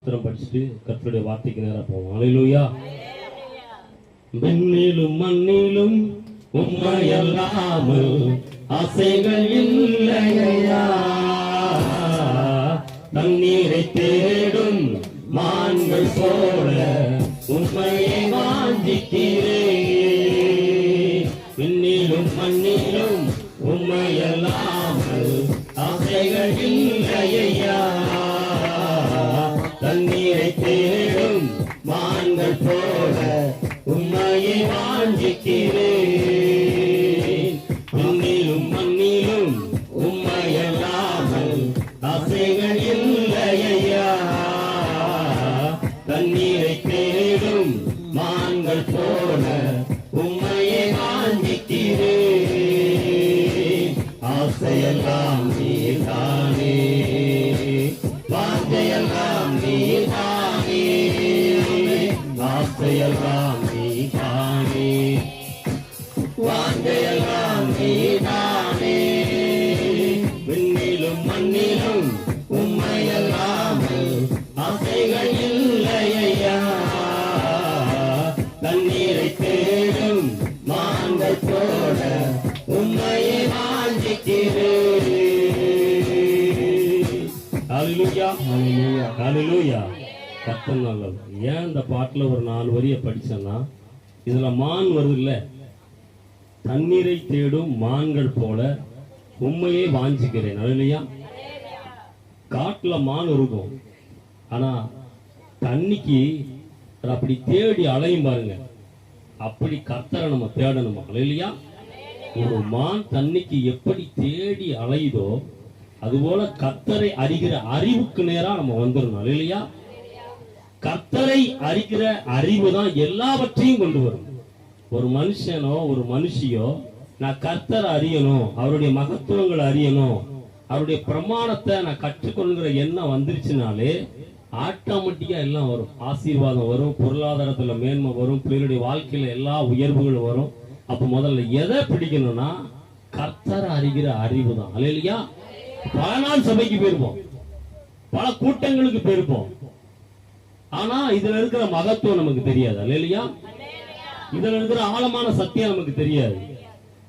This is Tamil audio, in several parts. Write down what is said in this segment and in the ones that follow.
படிச்சுட்டு கர்த்தருடைய வார்த்தைக்கு நேரா போவோம். அல்லேலூயா. விண்ணிலும் மண்ணிலும் உம்மையல்லாமல் ஆசைகள் இல்லையா, தண்ணீரை தேடும் மான்கள் போல உம்மையை வாஞ்சிக்கிறேன். விண்ணிலும் மண்ணிலும் உம்மையல்லாமல் ஆசைகள் இல்லையா, தண்ணீரை தேடும் மான்கள் போல உம்மையை வாஞ்சிக்கிறேன். விண்ணிலும் மண்ணிலும் உம்மையல்லாமல் ஆசைகள் இல்லையா, தண்ணீரை தேடும் மான்கள் போல உம்மையை வாஞ்சிக்கிறேன். ஆசையெல்லாம் நீர்தானே, வாஞ்சையெல்லாம் நீர்தானே, ஆசையெல்லாம் நீர்தானே, வாஞ்சையெல்லாம் நீர்தானே. விண்ணிலும் மண்ணிலும் உம்மையல்லாமல் ஆசைகள் இல்லையா, தண்ணீரை தேடும் மான்கள் போல உம்மையை வாஞ்சிக்கிறேன். ஹல்லேலூயா, ஹல்லேலூயா, ஹல்லேலூயா. கர்த்தர் நல்லவர். ஏன் இந்த பாட்டுல ஒரு 4 வரியை படிச்சேன்னா, இதுல மான் வருது இல்ல, தண்ணீரை தேடும் மான்கள் போல உண்மையை வாஞ்சிக்கிறேன். ஹல்லேலூயா. காட்டுல மான் இருக்கும், ஆனா தண்ணிக்கு அப்படி தேடி அலையும் பாருங்க. அப்படி கர்த்தரை நம்ம தேடணுமா? ஹல்லேலூயா. ஒரு மான் தண்ணிக்கு எப்படி தேடி அலையுதோ அதுபோல கர்த்தரை அறிகிற அறிவுக்கு நேரா நம்ம வந்துடணும். ஹல்லேலூயா. கர்த்தரை அறிகிற அறிவு தான் எல்லாவற்றையும் கொண்டு வரும். ஒரு மனுஷனோ ஒரு மனுஷியோ நான் கர்த்தரை அறியணும், அவருடைய மகத்துவங்களை அறியணும், அவருடைய பிரமாணத்தை நான் கற்றுக்கொள்கிற எண்ணம் வந்துருச்சுனாலே ஆட்டோமேட்டிக்கா எல்லாம் வரும். ஆசீர்வாதம் வரும், பொருளாதாரத்துல மேன்மை வரும், பிள்ளைகளுடைய வாழ்க்கையில எல்லா உயர்வுகளும் வரும். அப்ப முதல்ல எதை பிடிக்கணும்னா கர்த்தரை அறிகிற அறிவு தான். ஹல்லேலூயா. பல நாள் சபைக்கு போயிருப்போம், பல கூட்டங்களுக்கு போயிருப்போம், ஆனா இதுல இருக்கிற மகத்துவம் நமக்கு தெரியாது. ஹல்லேலூயா. இதுல இருக்கிற ஆழமான சத்தியம் நமக்கு தெரியாது.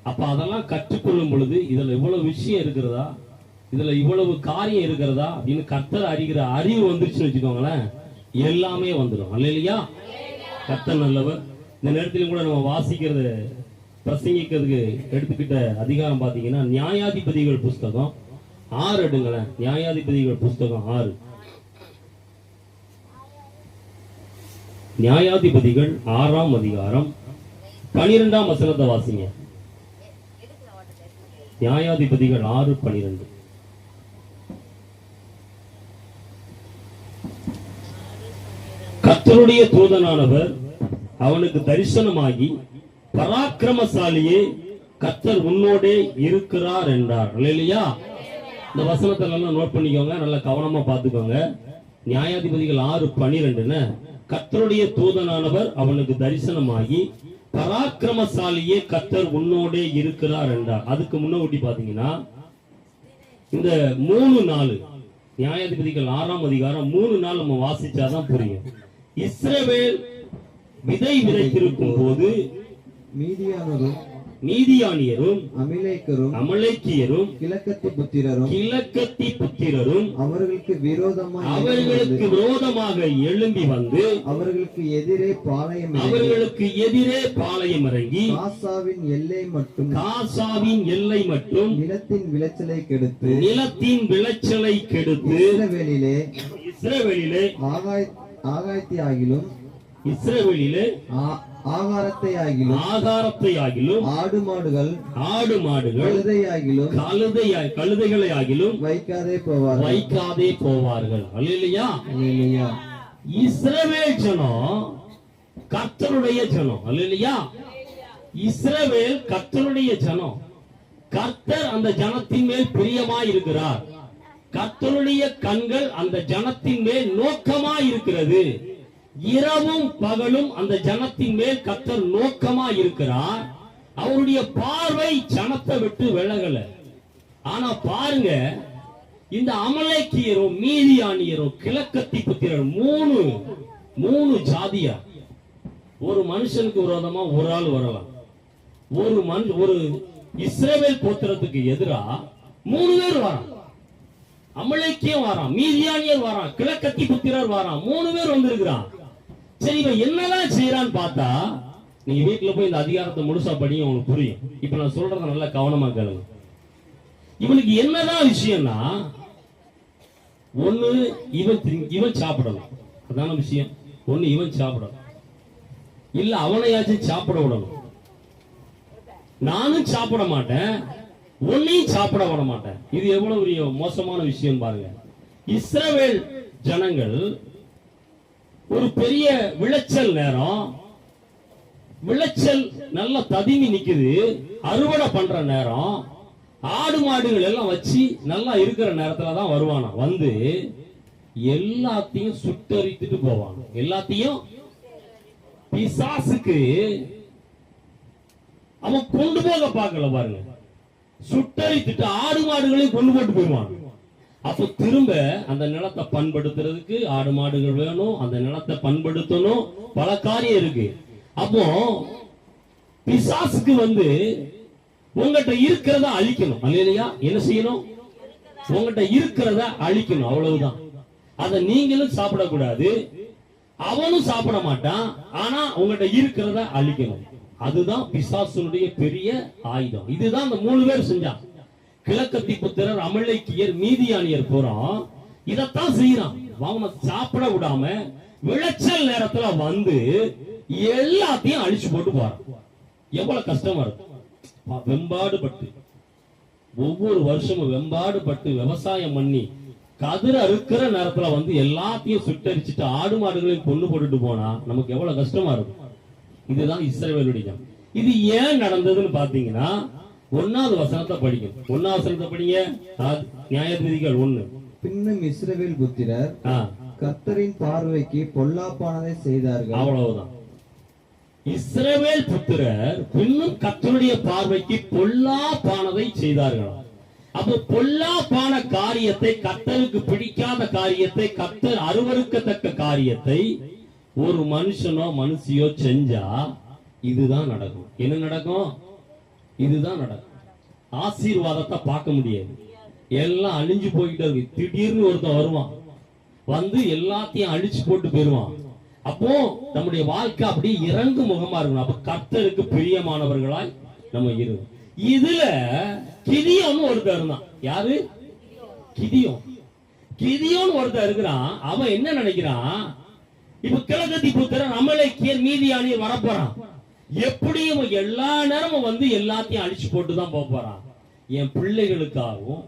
அப்ப அதெல்லாம் கற்றுக்கொள்ளும் பொழுது இதுல இவ்வளவு விஷயம் இருக்கிறதா, இதுல இவ்வளவு காரியம் இருக்கிறதா அப்படின்னு கர்த்தர் அறிகிற அறிவு வந்துருச்சுன்னு வச்சுக்கோங்களேன், எல்லாமே வந்துடும். ஹல்லேலூயா. கர்த்தர் நல்லவர். இந்த நேரத்திலும் கூட நம்ம வாசிக்கிறது பிரசங்கிக்கிறதுக்கு எடுத்துக்கிட்ட அதிகாரம் பாத்தீங்கன்னா நியாயாதிபதிகள் புஸ்தகம் 6 எடுங்களேன். நியாயாதிபதிகள் புஸ்தகம் 6. நியாயாதிபதிகள் 6ஆம் அதிகாரம் 12ஆம் வசனத்தை வாசிங்க. நியாயாதிபதிகள் 6:12. கர்த்தருடைய தூதனானவர் அவனுக்கு தரிசனமாகி, பராக்கிரமசாலியே கர்த்தர் உன்னோடே இருக்கிறார் என்றார். ஹல்லேலூயா. இந்த வசனத்தை எல்லாம் நோட் பண்ணிக்கோங்க, நல்லா கவனமா பார்த்துக்கோங்க. நியாயாதிபதிகள் 6:12. கர்த்தருடைய தூதனானவர் அவனுக்கு தரிசனமாகி, பராக்கிரமசாலியே கர்த்தர் உன்னோடே இருக்கிறார் என்றார். அதுக்கு முன்னோட்டி பாத்தீங்கன்னா இந்த 3 நாள் நியாயாதிபதிகள் 6ஆம் அதிகாரம் 3 நாள் நம்ம வாசிச்சாதான் புரியும். இஸ்ரவேல் விதை விதைத்திருக்கும் போது மீதியானியரும் அமலேக்கியரும் கிழக்கத்தி புத்திரரும் அவர்களுக்கு விரோதமாக எழும்பி வந்து அவர்களுக்கு எதிரே பாளையம் இறங்கி காசாவின் எல்லை மட்டும் நிலத்தின் விளைச்சலை கெடுத்து இஸ்ரவேலிலே ஆகாரத்தை ஆகிலும் ஆடு மாடுகள் கழுதைகளை ஆகிலும் வைக்காதே போவார்கள். ஹல்லேலூயா. இஸ்ரவேல் ஜனம் கர்த்தருடைய ஜனம். ஹல்லேலூயா. இஸ்ரவேல் கர்த்தருடைய ஜனம். கர்த்தர் அந்த ஜனத்தின் மேல் பிரியமாய் இருக்கிறார். கர்த்தருடைய கண்கள் அந்த ஜனத்தின் மேல் நோக்கமாய் இருக்கிறது. இரவும் பகலும் அந்த ஜனத்தின் மேல் கர்த்தர் நோக்கமா இருக்கிறார். அவருடைய பார்வை ஜனத்தை விட்டு விலகல. ஆனா பாருங்க, இந்த அமலேக்கியரும் மீதியானியரும் கிழக்கத்தி புத்திரர் மூணு ஜாதியா. ஒரு மனுஷனுக்கு விரோதமா ஒரு ஆள் வரலாம். ஒரு இஸ்ரவேல் கோத்திரத்துக்கு எதிரா 3 பேர் வரான். அமலேக்கியம் வரான், மீதியானியர் வரான், கிழக்கத்தி புத்திரர் வரான். 3 பேர் வந்திருக்கிறான். சரி, இவன் என்னதான் செய்யறான்னு பார்த்தா, நீங்க வீட்டுல போய் இந்த அதிகாரத்தை முழுசா படிங்க, உங்களுக்கு புரியும். இப்ப நான் சொல்றத நல்லா கவனமா கேளுங்க. இவனுக்கு என்னதான் விஷயம்னா, ஒண்ணு இவன் சாப்பிடணும், அதான விஷயம். ஒண்ணு இவன் சாப்பிடணும், இல்ல அவனையாச்சும் சாப்பிட விடணும். நானும் சாப்பிட மாட்டேன், ஒன்னையும் சாப்பிட விட மாட்டேன். இது எவ்வளவு பெரிய மோசமான விஷயம் பாருங்க. இஸ்ரவேல் ஜனங்கள் ஒரு பெரிய விளைச்சல் நேரம், விளைச்சல் நல்லா ததுங்கி நிக்குது, அறுவடை பண்ற நேரம், ஆடு மாடுகள் எல்லாம் வச்சு நல்லா இருக்கிற நேரத்துலதான் வருவானா. வந்து எல்லாத்தையும் சுட்டரித்துட்டு போவான். எல்லாத்தையும் பிசாசுக்கு அவன் கொண்டு போக பார்க்கல பாருங்க. சுட்டரித்துட்டு ஆடு மாடுகளையும் கொண்டு போட்டு போயிடுவான். அப்ப திரும்ப அந்த நிலத்தை பண்படுத்துறதுக்கு ஆடு மாடுகள் வேணும், அந்த நிலத்தை பண்படுத்தணும், பல காரியம் இருக்கு. அப்போ பிசாசுக்கு வந்து உங்ககிட்ட இருக்கிறத அழிக்கணும். அல்லையா? என்ன செய்யணும்? உங்ககிட்ட இருக்கிறத அழிக்கணும், அவ்வளவுதான். அத நீங்களும் சாப்பிடக்கூடாது, அவனும் சாப்பிட மாட்டான். ஆனா உங்ககிட்ட இருக்கிறத அழிக்கணும். அதுதான் பிசாசுனுடைய பெரிய ஆயுதம். இதுதான் அந்த 3 பேர் செஞ்சான். கிழக்கத்தி புத்திரர், அமலேக்கியர், மீதியானியர் போறோம். இதத்தான் செய்யறான். அவனை சாப்பிட விடாம விளைச்சல் நேரத்துல வந்து எல்லாத்தையும் அழிச்சு போட்டு போறான். எவ்வளவு கஷ்டமா இருக்கும். வெம்பாடுபட்டு ஒவ்வொரு வருஷமும் வெம்பாடுபட்டு விவசாயம் பண்ணி கதிர அறுக்கிற நேரத்துல வந்து எல்லாத்தையும் சுட்டரிச்சுட்டு ஆடு மாடுகளையும் கொண்டு போட்டுட்டு போனா நமக்கு எவ்வளவு கஷ்டமா இருக்கும். இதுதான் இஸ்ரவேலுடைய. இது ஏன் நடந்ததுன்னு பாத்தீங்கன்னா, 1வது வசனத்தை படிக்கும். 1வது வசனத்தை படிங்க. நியாயாதிபதிகள் 1. பின்னும் இஸ்ரவேல் புத்திரர் கர்த்தரின் பார்வைக்கு பொல்லாப்பானதை செய்தார்கள். அவ்வளவுதான். இஸ்ரவேல் புத்திரர் பின்னும் கர்த்தருடைய பார்வைக்கு பொல்லாப்பானதை செய்தார்களா. அப்போ பொல்லாப்பான காரியத்தை, கர்த்தருக்கு பிடிக்காத காரியத்தை, கர்த்தர் அருவருக்கத்தக்க காரியத்தை ஒரு மனுஷனோ மனுஷியோ செஞ்சா இதுதான் நடக்கும். என்ன நடக்கும்? இதுதான் நடக்கும். ஆசீர்வாதத்தை பார்க்க முடியாது, எல்லாம் அழிஞ்சு போயிட்டு இருக்கு. திடீர்னு ஒருத்தன் வருவான், வந்து எல்லாத்தையும் அழிச்சு போட்டு போயிருவான். அப்போ நம்முடைய வாழ்க்கை அப்படியே இறங்கு முகமா இருக்கணும். அப்ப கர்த்தருக்கு பிரியமானவர்களாய் நம்ம இருக்கணும். இதுல கிதியோன்னு ஒருத்தர் இருந்தான். யாரு? கிதியோன்னு ஒருத்தர் இருக்கிறான். அவன் என்ன நினைக்கிறான், இப்ப கிழக்கத்தி புத்திரன், அமலேக்கியர், மீதியானியர் வரப்போறான். எப்படியும் எல்லா நேரமும் வந்து எல்லாத்தையும் அழிச்சு போட்டுதான் போறான். என் பிள்ளைகளுக்காகவும்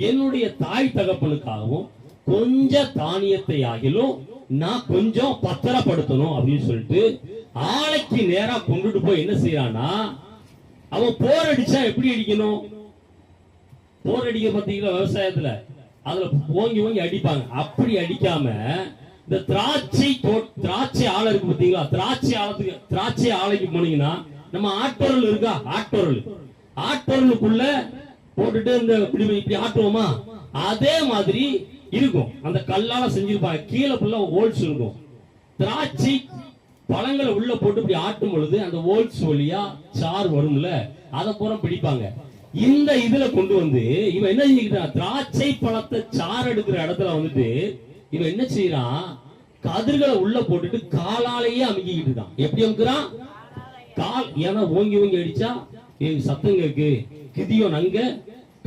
என்னுடைய தாய் தகப்பனுக்காகவும் கொஞ்சம் தானியத்தை ஆகிலும் நான் கொஞ்சம் பத்திரப்படுத்தணும் அப்படின்னு சொல்லிட்டு ஆலைக்கு நேரா கொண்டுட்டு போய் என்ன செய்யறானா, அவன் போர் அடிச்சா எப்படி அடிக்கணும்? போர் அடிக்க பாத்தீங்களா விவசாயத்துல, அதுல ஓங்கி அடிப்பாங்க. அப்படி அடிக்காம இந்த திராட்சை ஆலை இருக்கு பாத்தீங்களா, திராட்சை ஆலைக்கு போனீங்கன்னா நம்ம ஆட்டோரல் இருக்கா, ஆட்டோரலுக்குள்ள போட்டுட்டு இந்த இப்படி ஆட்டுவோமா, அதே மாதிரி இருக்கும். அந்த கல்லால செஞ்சிருப்பாங்க, கீழே ஃபுல்லா ஹோல்ஸ் இருக்கும். திராட்சை பழங்களை உள்ள போட்டு இப்படி ஆட்டும் பொழுது அந்த ஹோல்ஸ் வழியா சார் வரும்ல, அதை பூரா பிடிப்பாங்க. இந்த இதுல கொண்டு வந்து இவன் என்ன செஞ்சுக்கிட்டான், திராட்சை பழத்தை சாறு எடுக்கிற இடத்துல வந்துட்டு இவன் என்ன செய்யறான், கதிர்களை உள்ள போட்டுட்டு காலாலேயே அமுக்கிட்டு இருக்கான். எப்படி அமுக்குறான்? கால். ஏன்னா ஓங்கி அடிச்சா சத்தம் கேக்கு. கிதியோன் அங்க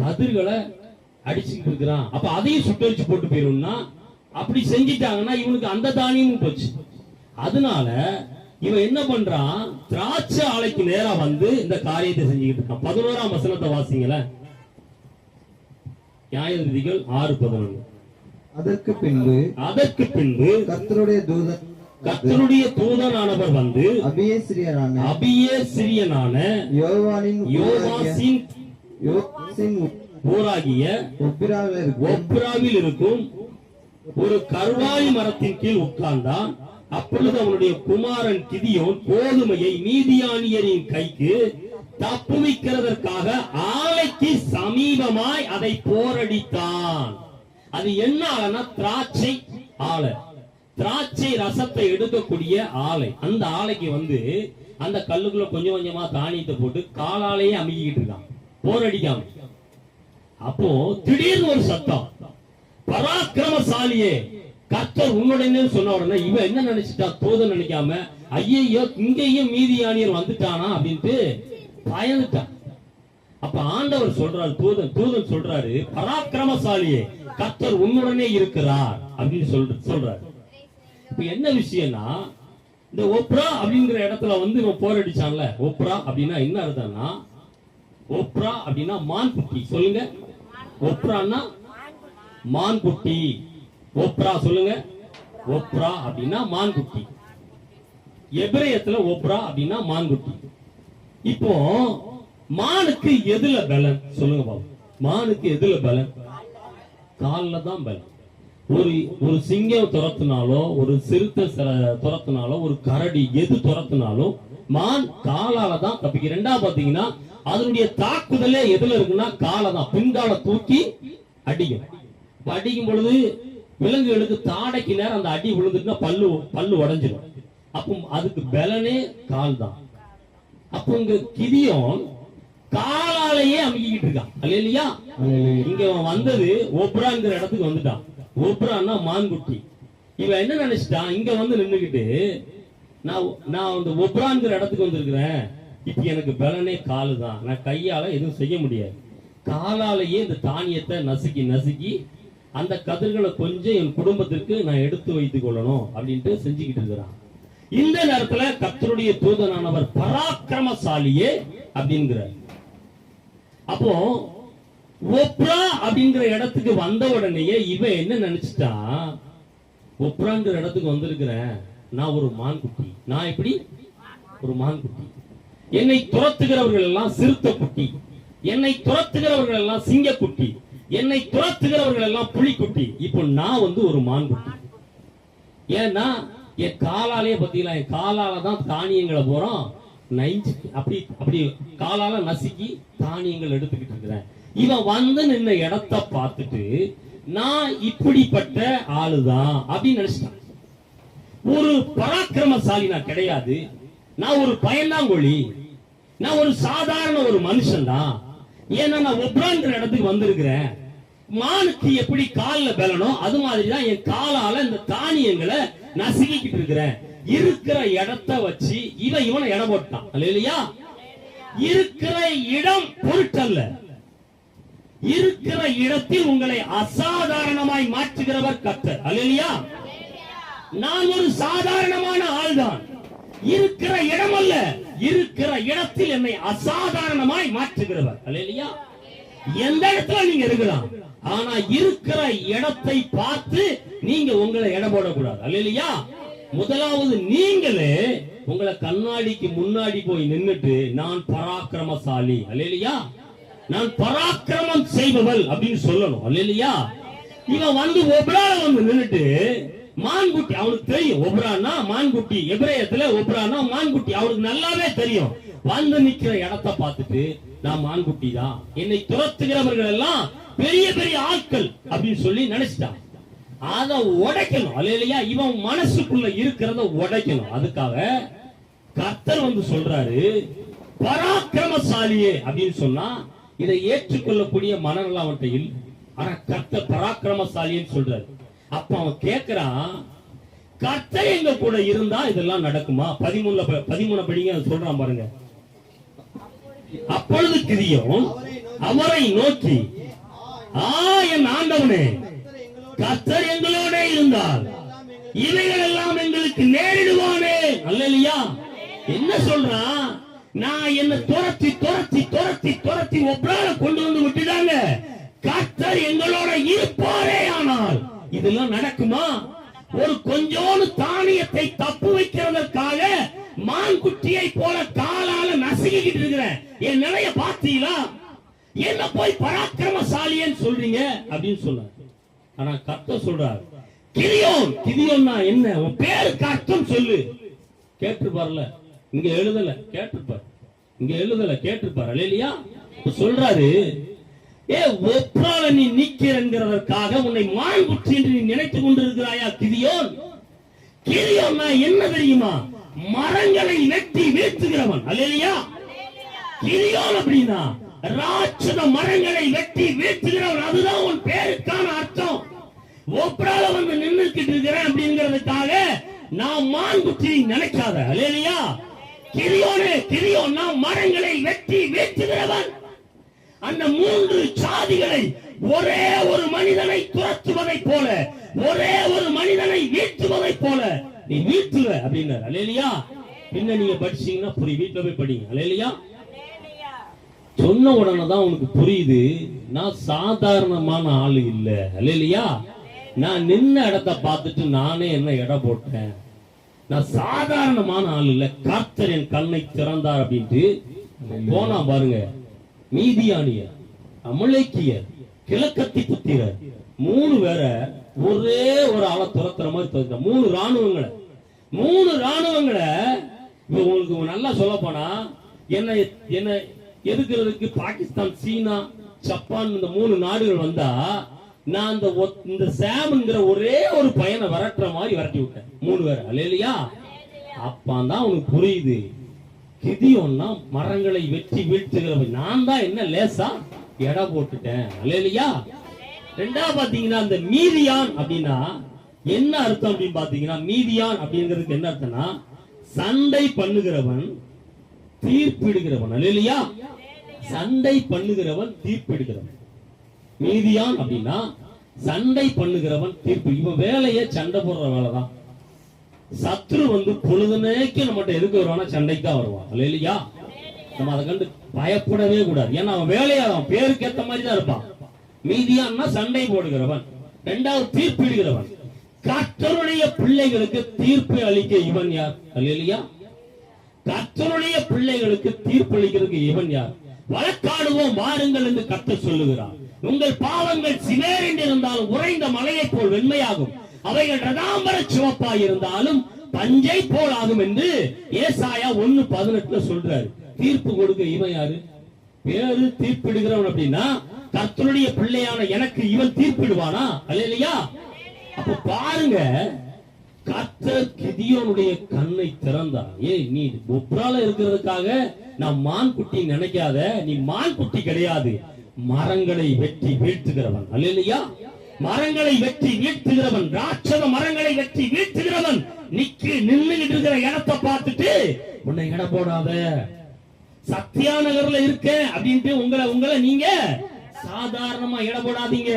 கதிர்களை அடிச்சுட்டு இருக்கிறான். அப்ப அதையும் சுட்டரிச்சு போட்டு போயிரும்னா, அப்படி செஞ்சிட்டாங்கன்னா இவனுக்கு அந்த தானியமும் போச்சு. அதனால இவன் என்ன பண்றான், திராட்சை ஆலைக்கு நேரா வந்து இந்த காரியத்தை செஞ்சுக்கிட்டு இருக்கான். 11ஆம் வசனத்தை வாசிங்கள. நியாயாதிபதிகள் 6:11. அதற்கு பின்பு கர்த்தருடைய தூதனானவர் வந்து அபியேசிரியனான யோவாசின் ஊராகிய ஒப்ராவில் இருக்கும் ஒரு கர்வாலி மரத்தின் கீழ் உட்கார்ந்தான். அப்பொழுது அவனுடைய குமாரன் கிதியோன் கோதுமையை மீதியானியரின் கைக்கு தப்புவிக்கிறதற்காக ஆலைக்கு சமீபமாய் அதை போரடித்தான். அது என்ன ஆலைன்னா திராட்சை ஆலை, திராட்சை ரசத்தை எடுக்கக்கூடிய ஆலை. அந்த ஆலைக்கு வந்து அந்த கல்லுக்குள்ள கொஞ்சம் கொஞ்சமா தானியத்தை போட்டு காலாலேயே அமுக்கிட்டு இருக்கான், போரடிக்காம. அப்போ திடீர்னு ஒரு சத்தம், பராக்கிரமசாலியே கர்த்தர் உன்னுடைய சொன்ன உடனே இவன் என்ன நினைச்சிட்டா, தூதன் நினைக்காம ஐயோ இங்கேயும் மீதியானியர் வந்துட்டானா அப்படின்ட்டு பயந்துட்டான். அப்ப ஆண்டவர் சொல்றாரு, தூதன் சொல்றாரு, பராக்கிரமசாலியே கர்த்தர் உன்னுடனே இருக்கிறார் அப்படின்னு சொல்றாரு. இப்ப என்ன விஷயம்னா, இந்த ஒப்ரா அப்படிங்கிற இடத்துல வந்து இவன் போரடிச்சான்ல, ஒப்ரா அப்படின்னா என்ன அர்த்தம்னா, ஒப்ரா அப்படின்னா மான்குட்டி. சொல்லுங்க, ஒப்ரான்னா மான்குட்டி. ஒப்ரா சொல்லுங்க, ஒப்ரா அப்படின்னா மான்குட்டி. எபிரேயத்துல ஒப்ரா அப்படின்னா மான்குட்டி. இப்போ மானுக்கு எதுல பலன் சொல்லுங்க பாப்போம். மானுக்கு எதுல பலன்? கால்ல தான் பலன். ஒரு சிங்கம் துரத்துனாலோ, ஒரு சிறுத்தை துரத்துனாலோ, ஒரு கரடி எது துரத்துனாலும் மான் காலால தான் தப்பிக்க. ரெண்டாவது பாத்தீங்கன்னா அதனுடைய தாக்குதலே எதுல இருக்குன்னா காலை தான். பின்கால தூக்கி அடிக்கும். அடிக்கும் பொழுது விலங்குகளுக்கு தாடைக்கு நேரம் அந்த அடி விழுந்துட்டுனா பல்லு உடைஞ்சிடும். அப்போ அதுக்கு பலனே கால் தான். அப்போ இங்க கிதியோன் காலாலேயே அமுக்கிட்டு இருக்கான். அல்லேலூயா. இங்க வந்தது ஒப்ராங்கிற இடத்துக்கு வந்துட்டான். ஒப்ரான்னா மான்குட்டி. இவன் என்ன நினைச்சிட்டான், இங்க வந்து நின்னுகிட்டு நான் அந்த ஒப்ராங்கிற இடத்துக்கு வந்திருக்கிறேன், இப்ப எனக்கு பலனே காலு தான், நான் கையால எதுவும் செய்ய முடியாது, காலாலேயே இந்த தானியத்தை நசுக்கி நசுக்கி அந்த கதிர்களை கொஞ்சம் என் குடும்பத்திற்கு நான் எடுத்து வைத்துக் கொள்ளணும் அப்படின்ட்டு செஞ்சுக்கிட்டு இருக்கிறான். இந்த நேரத்துல கர்த்தருடைய தூதனானவர் பராக்கிரமசாலியே அப்படிங்கிறார். அப்போ ஒப்ரா அப்படிங்கிற இடத்துக்கு வந்த உடனேயே இவன் என்ன நினைச்சிட்டான், ஒப்ராங்கிற இடத்துக்கு வந்திருக்கிறேன், நான் ஒரு மான்குட்டி, நான் எப்படி ஒரு மான்குட்டி, என்னை துரத்துகிறவர்கள் எல்லாம் சிறுத்தை குட்டி, என்னை துரத்துகிறவர்கள் எல்லாம் சிங்கக்குட்டி, என்னை துரத்துகிறவர்கள் எல்லாம் புலிக்குட்டி, இப்போ நான் வந்து ஒரு மான்குட்டி. ஏன்னா என் காலாலே பத்தீங்களா, என் காலால தான் தானியங்களை போறோம் நைஞ்சு அப்படி காலால நசுக்கி தானியங்கள் எடுத்துக்கிட்டு இருக்கிறேன். இவன் வந்து நின்ன இடத்தை பார்த்துட்டு நான் இப்படிப்பட்ட ஆளுதான் அப்படின்னு நினைச்சிட்டான். ஒரு பராக்கிரமசாலி நான் கிடையாது, நான் ஒரு பயந்தாங்கொழி, நான் ஒரு சாதாரண ஒரு மனுஷன் தான். ஏன்னா நான் ஒப்ராங்கிற இடத்துக்கு வந்திருக்கிறேன். மானுக்கு எப்படி கால்ல பலனோ அது மாதிரிதான் என் காலால இந்த தானியங்களை நசுக்கிட்டு இருக்கிறேன். இருக்கிற இடத்தை வச்சு இவனை இடம் போட்டான். அல்லேலூயா. இருக்கிற இடம் பொருட்டல்ல, இருக்கிற இடத்தில் உங்களை அசாதாரணமாய் மாற்றுகிறவர் கர்த்தர். அல்லேலூயா. நான் ஒரு சாதாரணமான ஆள்தான், இருக்கிற இடம் அல்ல, இருக்கிற இடத்தில் என்னை அசாதாரணமாய் மாற்றுகிறவர். அல்லேலூயா. எந்த இடத்துல நீங்க இருக்கலாம், ஆனா இருக்கிற இடத்தை பார்த்து நீங்க உங்களை இடம் போடக்கூடாது. அல்லேலூயா. முதலாவது நீங்களே உங்களை கண்ணாடிக்கு முன்னாடி போய் நின்னுட்டு நான் பராக்கிரமசாலி, அல்லேலூயா, நான் பராக்கிரமம் செய்பவள் அப்படின்னு சொல்லணும். அல்லேலூயா. இவன் வந்து ஒப்ரால வந்து நின்னுட்டு மான்குட்டி, அவனுக்கு தெரியும் ஒப்ரான்னா மான்குட்டி, எபிரேயத்துல ஒப்ரான்னா மான்குட்டி, அவனுக்கு நல்லாவே தெரியும். வந்து நிக்கிற இடத்தை பார்த்துட்டு நான் மான்குட்டி தான், என்னை துரத்துகிறவர்கள் எல்லாம் பெரிய பெரிய ஆட்கள் அப்படின்னு சொல்லி நினைச்சிட்டான். அதை உடைக்கணும். அல்லேலூயா. இவன் மனசுக்குள்ள இருக்கிறத உடைக்கணும். அதுக்காக கர்த்தர் வந்து சொல்றாரு பராக்கிரமசாலியே அப்படின்னு சொன்னா இதை ஏற்றுக்கொள்ளக்கூடிய மனநல அவன்கிட்ட இல்லை. ஆனா கர்த்தர் பராக்கிரமசாலின்னு சொல்றாரு. அப்ப அவன் கேட்கிறான், கர்த்தர் எங்க கூட இருந்தா இதெல்லாம் நடக்குமா? 13 படிங்க சொல்றான் பாருங்க. அப்பொழுது கிதியோன் அவரை நோக்கி, என் ஆண்டவனே, கர்த்தர் எங்களோட இருந்தால் இவைகள் எல்லாம் எங்களுக்கு நேரிடுவானே. அல்லேலூயா. என்ன சொல்றான், நான் என்ன துரத்தி துரத்தி துரத்தி துரத்தி ஒப்ரால கொண்டு வந்து விட்டுட்டாங்க, கர்த்தர் எங்களோட இருப்பாரே ஆனால் இதெல்லாம் நடக்குமா? ஒரு கொஞ்சோண்டு தானியத்தை தப்பு வைக்கிறதற்காக மான்குட்டியை போல காலால நசுக்கிட்டு இருக்கிறேன், என் நிலைய பார்த்தீங்களா? என்ன போய் பராக்கிரமசாலின்னு சொல்றீங்க அப்படின்னு சொன்னார். ஆனா கர்த்தர் சொல்றார், கிதியோன். கிதியோன்னா என்ன? உன் பேருக்கு அர்த்தம் சொல்லு. கேட்டிருப்பார்ல, இங்க எழுதல, கேட்டிருப்பார். இங்க எழுதல, கேட்டிருப்பார். அல்லேலூயா. சொல்றாரு, ஒப்ரால நீ நிக்கிறங்கிறத என்பதற்காக உன்னை மான்குட்டி என்று நீ நினைத்துக் கொண்டிருக்கிறாயா கிதியோன்? கிதியோன் என்ன தெரியுமா? மரங்களை வெட்டி வீழ்த்துகிறவன். அல்லேலூயா. கிதியோன் அப்படின்னா ராட்சத மரங்களை வெட்டி வீழ்த்துகிறவன். அதுதான் உன் பேருக்கான அர்த்தம். ஒப்ரால வந்து நின்னுக்கிட்டு இருக்கிறேன் அப்படிங்கிறதுக்காக நான் மான்குட்டி நினைக்காத. அல்லேலூயா. கிதியோன் மரங்களை வெட்டி வீழ்த்துகிறவன். அந்த 3 சாதிகளை ஒரே ஒரு மனிதனை துரத்துவதை போல, ஒரே ஒரு மனிதனை வீழ்த்துவதை போல நீ வீழ்த்துவ அப்படின்னாரு. அல்லேலூயா. பின்ன நீங்க படிச்சீங்கன்னா புரியும், வீட்டுல போய் படிங்க. அல்லேலூயா. சொன்ன உடனே தான் உனக்கு புரியுது, நான் சாதாரணமான ஆளு இல்ல. அல்லேலூயா. நான் நின்ன இடத்தை பார்த்துட்டு நானே என்ன இடம் போட்டேன், நான் சாதாரணமான ஆள் இல்ல, கர்த்தர் என் கண்ணை திறந்தார் அப்படின்ட்டு போனா பாருங்க. மீதியானியர், அமலேக்கியர், கிழக்கத்தி புத்திரர் 3 பேரை ஒரே ஒரு ஆளை துரத்துற மாதிரி துரத்த. 3 ராணுவங்களை உங்களுக்கு நல்லா சொல்ல போனா என்ன எதுக்குறதுக்கு பாகிஸ்தான், சீனா, ஜப்பான் இந்த 3 நாடுகள் வந்தா நான் இந்த சாம்ங்கிற ஒரே ஒரு பையனை விரட்டுற மாதிரி விரட்டி விட்டேன் 3 பேரை. அல்லேலூயா. அப்பதான் உனக்கு புரியுது, கிதியோன்னா மரங்களை வெட்டி வீழ்த்துகிறவன். நான் தான் என்ன லேசா எடை போட்டுட்டேன். அல்லேலூயா. 2ஆவது பாத்தீங்கன்னா இந்த மீதியான் அப்படின்னா என்ன அர்த்தம் அப்படின்னு பாத்தீங்கன்னா, மீதியான் அப்படிங்கிறதுக்கு என்ன அர்த்தம்னா சண்டை பண்ணுகிறவன், தீர்ப்பிடுகிறவன். அல்லேலூயா. சண்டை பண்ணுகிறவன், தீர்ப்பிடுகிறவன். மீதியான் அப்படின்னா சண்டை பண்ணுகிறவன், தீர்ப்பு. இவன் வேலையை சண்டை போடுற வேலைதான். சத்ரு வந்து பொழுதுனேக்கு நம்மகிட்ட எதுக்கு வருவானா? சண்டைக்கா வருவான். அல்லேலூயா. நம்ம அதை கண்டு பயப்படவே கூடாது. ஏன்னா அவன் வேலையா அவன் பேருக்கு ஏத்த மாதிரி தான் இருப்பான். மீதியான்னா சண்டை போடுகிறவன், 2வது தீர்ப்பிடுகிறவன். கர்த்தருடைய பிள்ளைகளுக்கு தீர்ப்பு அளிக்க இவன் யார்? அல்லேலூயா. கர்த்தருடைய பிள்ளைகளுக்கு தீர்ப்பு அளிக்கிறதுக்கு இவன் யார்? வழக்காடுவோம் வாருங்கள் என்று கர்த்தர் சொல்லுகிறார். உங்கள் பாவங்கள் சிவேர் என்றிருந்தாலும் உறைந்த மலையை போல் வெண்மையாகும், அவைகள் ரதாம்பர சிவப்பாய் இருந்தாலும் பஞ்சை போல் ஆகும் என்று ஏசாயா 1:18 சொல்றாரு. தீர்ப்பு கொடுக்க இவன் யாரு? பேரு தீர்ப்பிடுகிறவன். அப்படின்னா கர்த்தருடைய பிள்ளையான எனக்கு இவன் தீர்ப்பிடுவானா? அல்லேலூயா. அப்ப பாருங்க, கர்த்தர் கிதியோனுடைய கண்ணை திறந்தார். நீ ஒப்ரால இருக்கிறதுக்காக நான் மான் குட்டி நினைக்காத, நீ மான் குட்டி கிடையாது, மரங்களை வெட்டி வீழ்த்துகிறவன். அல்லேலூயா. மரங்களை வெட்டி வீழ்த்துகிறவன், ராட்சத மரங்களை வெட்டி வீழ்த்துகிறவன். நின்னுகிட்டு இருக்கிற இடத்தை பார்த்துட்டு உன்னை இட போடாத, சத்யா நகர்ல இருக்க அப்படின்ட்டு உங்களை நீங்க சாதாரணமா இட போடாதீங்க.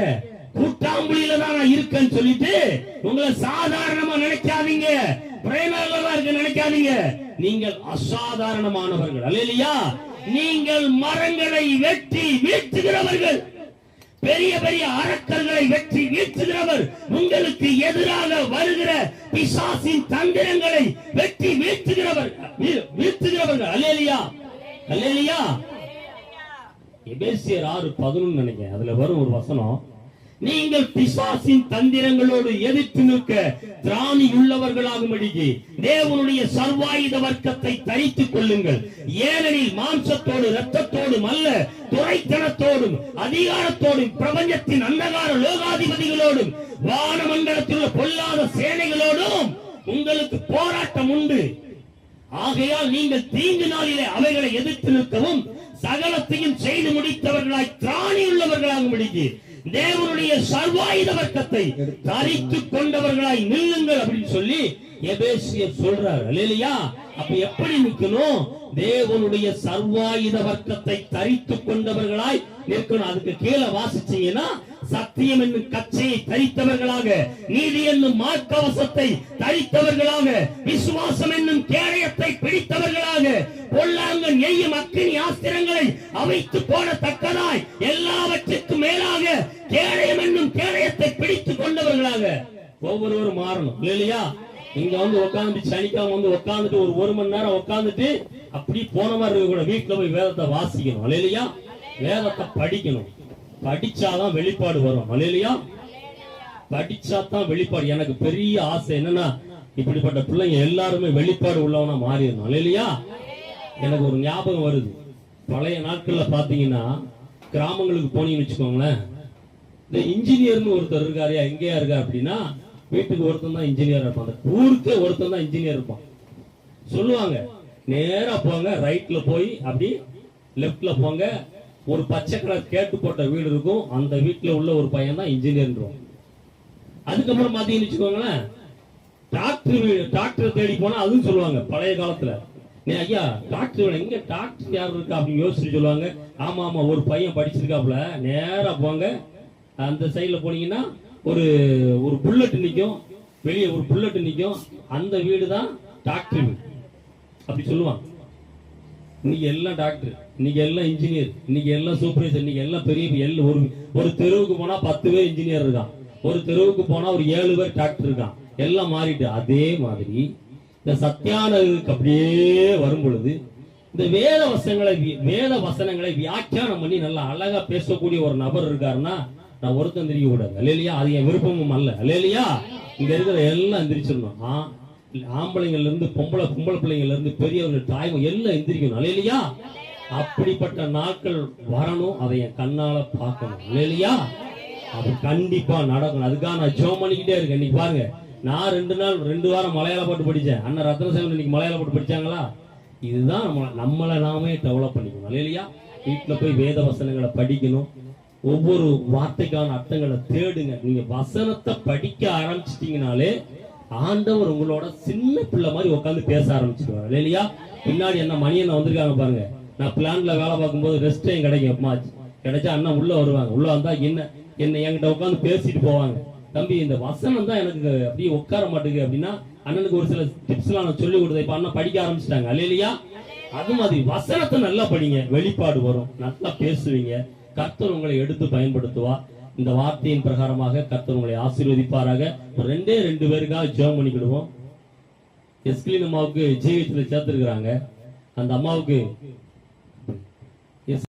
கூட்டாம்புலியில தான் நான் இருக்கேன்னு சொல்லிட்டு உங்களை சாதாரணமா நினைக்காதீங்க, பிரேமலா இருக்க நினைக்காதீங்க. நீங்கள் அசாதாரணமானவர்கள். அல்லேலூயா. நீங்கள் மரங்களை வெட்டி வீழ்த்துகிறவர்கள், பெரிய பெரிய அரக்கர்களை வெற்றி வீழ்த்துகிறவர். உங்களுக்கு எதிராக வருகிற பிசாசின் தந்திரங்களை வெற்றி வீழ்த்துகிறவர்கள். அல்லேலூயா. அல்லேலூயா. எபேசியர் 6:11 நினைக்கிறேன், அதுல வரும் ஒரு வசனம், நீங்கள் பிசாசின் தந்திரங்களோடு எதிர்த்து நிற்க திராணி உள்ளவர்களாகும்படிக்கு தேவனுடைய சர்வாயுத வர்க்கத்தை தரித்துக் கொள்ளுங்கள். ஏனெனில் மாம்சத்தோடு இரத்தத்தோடும் அல்ல, துரைத்தனத்தோடும் அதிகாரத்தோடும் பிரபஞ்சத்தின் அந்தகார லோகாதிபதிகளோடும் வானமண்டலத்தில் உள்ள பொல்லாத சேனைகளோடும் உங்களுக்கு போராட்டம் உண்டு. ஆகையால் நீங்கள் தீங்கு நாளிலே அவைகளை எதிர்த்து நிற்கவும் சகலத்தையும் செய்து முடித்தவர்களாய் திராணி உள்ளவர்களாகும்படிக்கு தேவனுடைய சர்வாயுத வர்க்கத்தை தரித்துக் கொண்டவர்களாய் நில்லுங்கள் அப்படின்னு சொல்லி எபேசியர் சொல்றார். அல்லேலூயா. அப்ப எப்படி நிக்கணும்? தேவனுடைய சர்வாயுத வர்க்கத்தை தரித்துக் கொண்டவர்களாய் நிற்கணும். அதுக்கு கீழே வாசிச்சீங்கன்னா, சத்தியம் என்னும் கச்சையை தரித்தவர்களாக, நீதி என்னும் மார்க்கவசத்தை தரித்தவர்களாக, விசுவாசம் என்னும் கேடயத்தை பிடித்தவர்களாக, பொல்லாங்கன் எய்யும் அக்கினி ஆஸ்திரங்களை அவைத்து போடத்தக்கதாய் எல்லாவற்றுக்கும் மேலாக கேடயம் என்னும் கேடயத்தை பிடித்துக் கொண்டவர்களாக ஒவ்வொருவரும் மாறணும். இல்லையா? இங்க வந்து உட்காந்து சனிக்காம வந்து உட்காந்துட்டு ஒரு மணி நேரம் உட்காந்துட்டு அப்படி போன மாதிரி இருக்க கூட, வீட்டுல போய் வேதத்தை வாசிக்கணும். அல்லேலூயா. வேதத்தை படிக்கணும். படிச்சாதான் வெளிப்பாடு வரும். அல்லேலூயா. படிச்சாதான் வெளிப்பாடு. எனக்கு பெரிய ஆசை என்னன்னா, இப்படிப்பட்ட பிள்ளைங்க எல்லாருமே வெளிப்பாடு உள்ளவனா மாறிடணும். அல்லேலூயா. எனக்கு ஒரு ஞாபகம் வருது. பழைய நாட்கள்ல பாத்தீங்கன்னா, கிராமங்களுக்கு போனீங்கன்னு வச்சுக்கோங்களேன், இந்த இன்ஜினியர்னு ஒருத்தர் இருக்காரு, எங்கேயா இருக்கா அப்படின்னா வீட்டுக்கு ஒருத்தன் தான் இன்ஜினியர் இருப்பான், அந்த ஊருக்கே ஒருத்தன் தான் இன்ஜினியர் இருப்பான். சொல்லுவாங்க நேரா போங்க, ரைட்ல போய் அப்படி லெப்ட்ல போங்க, ஒரு பச்சை கலர் கேட்டு போட்ட வீடு இருக்கும், அந்த வீட்டுல உள்ள ஒரு பையன் தான் இன்ஜினியர். அதுக்கப்புறம் பாத்தீங்கன்னு வச்சுக்கோங்களேன், டாக்டர் தேடி போனா அதுவும் சொல்லுவாங்க பழைய காலத்துல, நீ ஐயா டாக்டர் எங்க டாக்டர் யார் இருக்கா அப்படின்னு யோசிச்சு சொல்லுவாங்க. ஆமா ஆமா ஒரு பையன் படிச்சிருக்காப்புல, நேரா போங்க, அந்த சைட்ல போனீங்கன்னா ஒரு ஒரு புல்லட் நிக்கும், வெளியே ஒரு புல்லட் நிக்கும், அந்த வீடு தான் டாக்டர் வீடு அப்படி சொல்லுவாங்க. இன்னைக்கு எல்லாம் டாக்டர், இன்னைக்கு எல்லாம் இன்ஜினியர், இன்னைக்கு எல்லாம் சூப்பர்வைசர், இன்னைக்கு எல்லாம் பெரிய ஒரு தெருவுக்கு போனா 10 பேர் இன்ஜினியர் இருக்கான், ஒரு தெருவுக்கு போனா ஒரு 7 பேர் டாக்டர் இருக்கான், எல்லாம் மாறிட்டு. அதே மாதிரி இந்த சத்தியானதுக்கு அப்படியே வரும் பொழுது இந்த வேத வசனங்களை வியாக்கியானம் பண்ணி நல்லா அழகா பேசக்கூடிய ஒரு நபர் இருக்காருன்னா நான் ஒருத்தன் தெரிய கூடாது. அல்லேலியா, அது என் விருப்பமும் அல்ல. அல்லேலியா, இங்க இருக்கிற எல்லாம் எந்திரிச்சிடணும். ஆம்பளைங்கள்ல இருந்து பொம்பளை பிள்ளைங்கள்ல இருந்து பெரியவர்கள் தாய்மை எல்லாம் எந்திரிக்கணும். அல்லேலியா, அப்படிப்பட்ட நாட்கள் வரணும், அதை என் கண்ணால பார்க்கணும். அல்லேலியா, அது கண்டிப்பா நடக்கணும். அதுக்காக நான் ஜெபம் பண்ணிக்கிட்டே இருக்கேன். இன்னைக்கு பாருங்க, நான் 2 வாரம் மலையாள பாட்டு படிச்சேன். அண்ணன் ரத்னசாமி இன்னைக்கு மலையாள பாட்டு படிச்சாங்களா? இதுதான் நம்மளை நாமே டெவலப் பண்ணிக்கணும். அல்லேலியா, வீட்டுல போய் வேத வசனங்களை படிக்கணும், ஒவ்வொரு வார்த்தைக்கான அர்த்தங்களை தேடுங்க. நீங்க வசனத்தை படிக்க ஆரம்பிச்சிட்டீங்கனாலே ஆண்டவர் உங்களோட சின்ன பிள்ளை மாதிரி உட்காந்து பேச ஆரம்பிச்சிருவாங்க. இல்லையா, பின்னாடி என்ன மணியண்ணா வந்திருக்காங்க பாருங்க. நான் பிளான்ல வேலை பார்க்கும்போது ரெஸ்ட் டைம் கிடைக்கும், கிடைச்சா அண்ணா உள்ள வருவாங்க. உள்ள வந்தா என்ன என்கிட்ட உட்காந்து பேசிட்டு போவாங்க. தம்பி, இந்த வசனம் தான் எனக்கு அப்படியே உட்கார மாட்டேங்குது அப்படின்னா அண்ணனுக்கு ஒரு சில டிப்ஸ் எல்லாம் நான் சொல்லி கொடுத்தேன். இப்ப அண்ணா படிக்க ஆரம்பிச்சிட்டாங்க. இல்லையா, அது மாதிரி வசனத்தை நல்லா படிங்க, வெளிப்பாடு வரும், நல்லா பேசுவீங்க, கர்த்தர் உங்களை எடுத்து பயன்படுத்துவா. இந்த வார்த்தையின் பிரகாரமாக கர்த்தர் உங்களை ஆசீர்வதிப்பாராக. ஒரு 2 பேருக்காக ஜெபம் பண்ணிக்கிடுவோம். எஸ்கிலின் அம்மாவுக்கு ஜீவியத்தில் சேர்த்திருக்கிறாங்க. அந்த அம்மாவுக்கு